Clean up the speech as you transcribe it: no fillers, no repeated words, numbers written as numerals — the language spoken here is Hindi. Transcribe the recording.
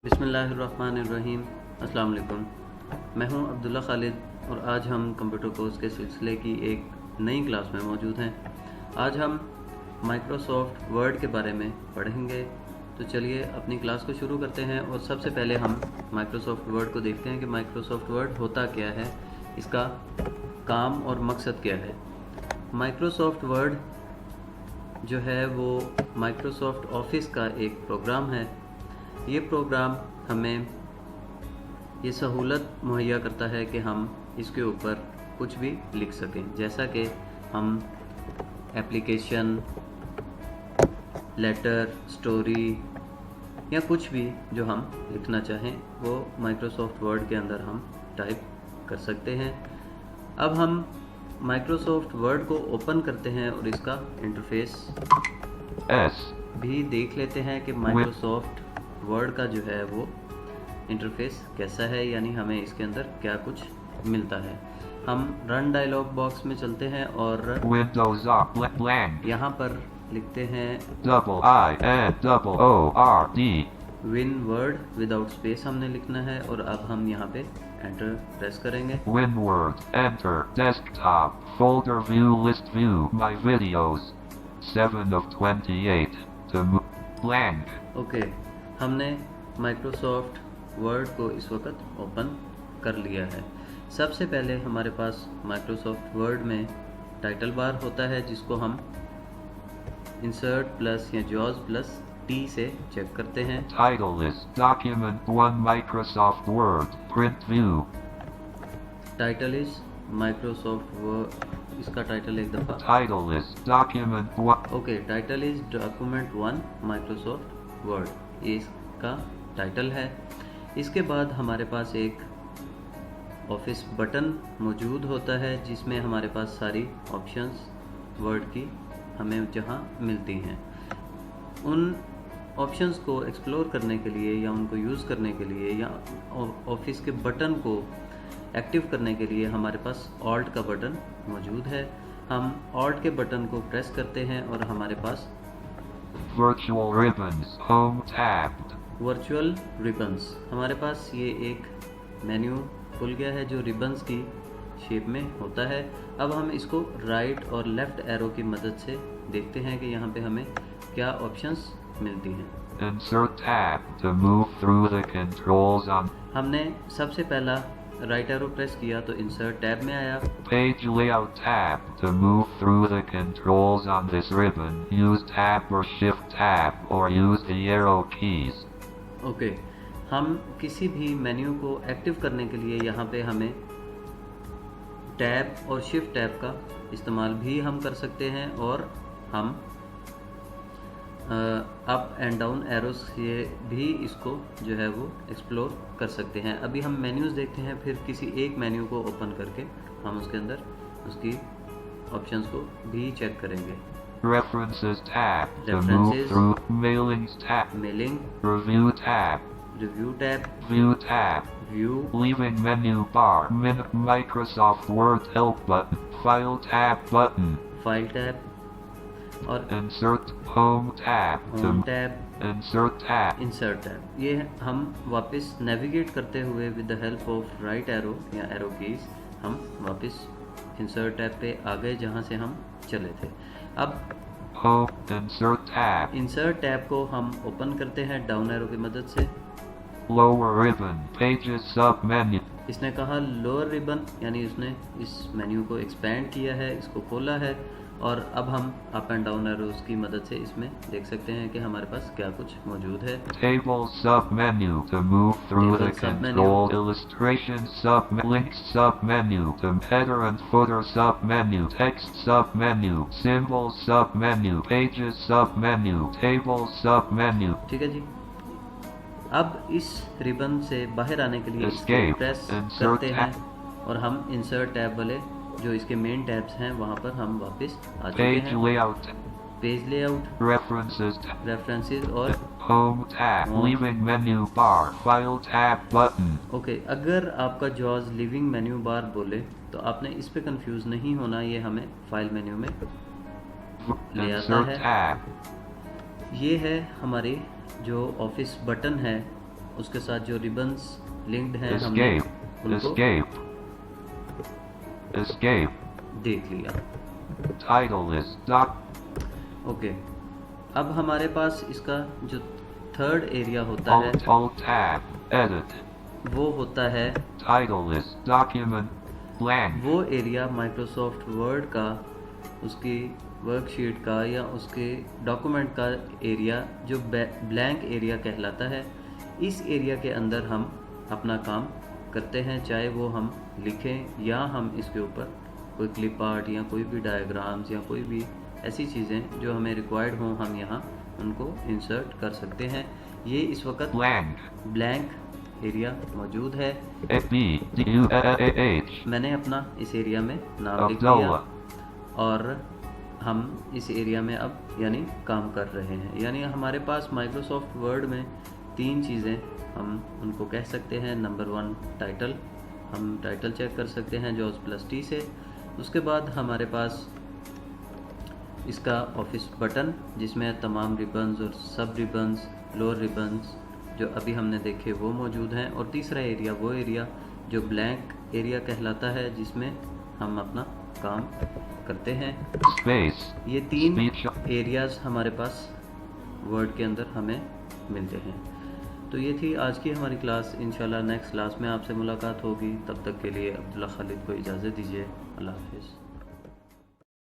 बिस्मिल्लाहिर्रहमानिर्रहीम। अस्सलाम वालेकुम। मैं हूं अब्दुल्ला खालिद और आज हम कंप्यूटर कोर्स के सिलसिले की एक नई क्लास में मौजूद हैं। आज हम माइक्रोसॉफ्ट वर्ड के बारे में पढ़ेंगे। तो चलिए अपनी क्लास को शुरू करते हैं और सबसे पहले हम माइक्रोसॉफ्ट वर्ड को देखते हैं कि माइक्रोसॉफ्ट वर्ड होता क्या है, इसका काम और मकसद क्या है। माइक्रोसॉफ्ट वर्ड जो है वो माइक्रोसॉफ्ट ऑफिस का एक प्रोग्राम है। ये प्रोग्राम हमें ये सहूलत मुहैया करता है कि हम इसके ऊपर कुछ भी लिख सकें, जैसा कि हम एप्लीकेशन, लेटर, स्टोरी या कुछ भी जो हम लिखना चाहें वो माइक्रोसॉफ्ट वर्ड के अंदर हम टाइप कर सकते हैं। अब हम माइक्रोसॉफ्ट वर्ड को ओपन करते हैं और इसका इंटरफेस भी देख लेते हैं कि माइक्रोसॉफ्ट वर्ड का जो है वो इंटरफेस कैसा है, यानी हमें इसके अंदर क्या कुछ मिलता है। हम रन डायलॉग बॉक्स में चलते हैं और Windows blank. यहाँ पर लिखते हैं WINWORD. Win word without space हमने लिखना है और अब हम यहाँ पे एंटर प्रेस करेंगे। WinWord. Enter. Desktop. Folder view. List view. My videos. 7 of 28. To blank. Okay, हमने माइक्रोसॉफ्ट वर्ड को इस वक्त ओपन कर लिया है। सबसे पहले हमारे पास माइक्रोसॉफ्ट वर्ड में टाइटल बार होता है, जिसको हम इंसर्ट प्लस या जॉज प्लस टी से चेक करते हैं। Title is Document 1 Microsoft Word. Print view. Title is Microsoft word, इसका टाइटल एक दफ़ा। Title is Document 1. Okay, title is document 1 Microsoft word, ये इसका टाइटल है। इसके बाद हमारे पास एक ऑफिस बटन मौजूद होता है जिसमें हमारे पास सारी ऑप्शंस वर्ड की हमें जहां मिलती हैं। उन ऑप्शंस को एक्सप्लोर करने के लिए या उनको यूज़ करने के लिए या ऑफिस के बटन को एक्टिव करने के लिए हमारे पास ऑल्ट का बटन मौजूद है। हम ऑल्ट के बटन को प्रेस करते हैं और हमारे पास Virtual ribbons. Home tabbed. Virtual ribbons, हमारे पास ये एक मेन्यू खुल गया है जो रिबन्स की शेप में होता है। अब हम इसको राइट और लेफ़्ट एरो की मदद से देखते हैं कि यहाँ पे हमें क्या ऑप्शंस मिलती हैं। Insert tab to move through the controls on हमने सबसे पहला राइट एरो प्रेस किया तो इंसर्ट टैब में आया। Page Layout tab to move through the controls on this ribbon. Use Tab or Shift Tab or use the arrow keys. Okay, हम किसी भी मेन्यू को एक्टिव करने के लिए यहाँ पे हमें टैब और शिफ्ट टैब का इस्तेमाल भी हम कर सकते हैं और हम अप एंड डाउन एरोस ये भी इसको जो है वो एक्सप्लोर कर सकते हैं। अभी हम मेन्यूज़ देखते हैं, फिर किसी एक मेन्यू को ओपन करके हम उसके अंदर उसकी ऑप्शंस को भी चेक करेंगे। References tab to move References. through Mailings tab. Mailing, Review tab. Review tab, View tab. View, Leaving menu bar. Microsoft Word help button. File tab button. File tab और Insert Home tab. Home To tab, insert tab. Insert tab. ये हम वापस नेविगेट करते हुए with the help of right arrow या एरो कीज हम वापस इंसर्ट टैब पे आ गए जहाँ से हम चले थे। अब Home. Insert tab. Insert tab को हम ओपन करते हैं डाउन एरो की मदद से। Lower ribbon. Pages sub menu. इसने कहा लोअर रिबन, यानी उसने इस मेन्यू को एक्सपेंड किया है, इसको खोला है और अब हम अप एंड डाउन एरोज की मदद से इसमें देख सकते हैं कि हमारे पास क्या कुछ मौजूद है। Table submenu to move through Table the submenu. control. Illustration links submenu to header and footer submenu. Text submenu. Symbols submenu. Pages submenu. Table submenu. ठीक है जी। अब इस रिबन से बाहर आने के लिए इसको Escape. प्रेस Insert करते हैं tab. और हम इंसर्ट टैब वाले जो इसके मेन टैब्स हैं वहाँ पर हम वापस आ चुके Page हैं। layout. Page layout, References tab. References और Home tab. Home. Leaving menu bar. File tab button. Okay, अगर आपका जॉज लिविंग मेन्यू बार बोले तो आपने इस पे कंफ्यूज नहीं होना, ये हमें फाइल मेन्यू में ले आता Insert है। tab. ये है हमारी जो ऑफिस बटन है उसके साथ जो रिबन्स लिंक्ड हैं हमने Escape. उनको Escape. Escape. देख लिया। Title list. Doc. ओके, अब हमारे पास इसका जो थर्ड एरिया होता है Alt Tab. Edit. वो होता है, Title list. Document. Blank. वो एरिया माइक्रोसॉफ्ट वर्ड का, उसकी वर्कशीट का या उसके डॉक्यूमेंट का एरिया जो ब्लैंक एरिया कहलाता है। इस एरिया के अंदर हम अपना काम करते हैं, चाहे वो हम लिखें या हम इसके ऊपर कोई क्लिप आर्ट या कोई भी डायग्राम्स या कोई भी ऐसी चीज़ें जो हमें रिक्वायर्ड हों हम यहाँ उनको इंसर्ट कर सकते हैं। ये इस वक्त Blank. ब्लैंक एरिया मौजूद है। FBDUAH. मैंने अपना इस एरिया में नाम लिख दिया Abdullah. और हम इस एरिया में अब यानी काम कर रहे हैं। यानी हमारे पास माइक्रोसॉफ्ट वर्ड में 3 चीज़ें हम उनको कह सकते हैं। नंबर 1 टाइटल, हम टाइटल चेक कर सकते हैं JAWS+T से। उसके बाद हमारे पास इसका ऑफिस बटन जिसमें तमाम रिबन्स और सब रिबन्स, लोअर रिबन्स जो अभी हमने देखे वो मौजूद हैं। और तीसरा एरिया वो एरिया जो ब्लैंक एरिया कहलाता है जिसमें हम अपना काम करते हैं। Space. ये 3 Speech. एरियाज हमारे पास वर्ड के अंदर हमें मिलते हैं। तो ये थी आज की हमारी क्लास। इंशाल्लाह नेक्स्ट क्लास में आपसे मुलाकात होगी। तब तक के लिए अब्दुल्ला खालिद को इजाज़त दीजिए। अल्लाह हाफिज़।